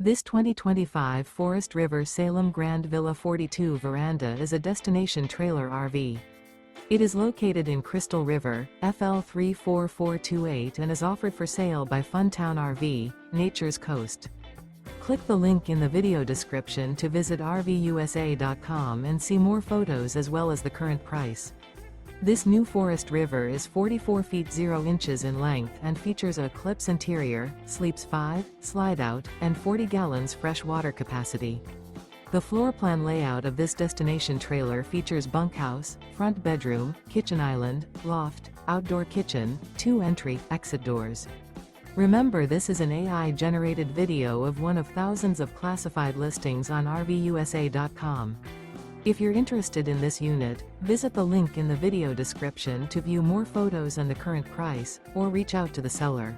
This 2025 Forest River Salem Grand Villa 42 Veranda is a destination trailer RV. It is located in Crystal River, FL 34428 and is offered for sale by Funtown RV, Nature's Coast. Click the link in the video description to visit RVUSA.com and see more photos as well as the current price. This new Forest River is 44 feet 0 inches in length and features a ECLIPSE interior, sleeps 5, Slideout, and 40 gallons fresh water capacity. The floor plan layout of this destination trailer features bunkhouse, front bedroom, kitchen island, loft, outdoor kitchen, 2 entry/exit doors. Remember, this is an AI-generated video of one of thousands of classified listings on RVUSA.com. If you're interested in this unit, visit the link in the video description to view more photos and the current price, or reach out to the seller.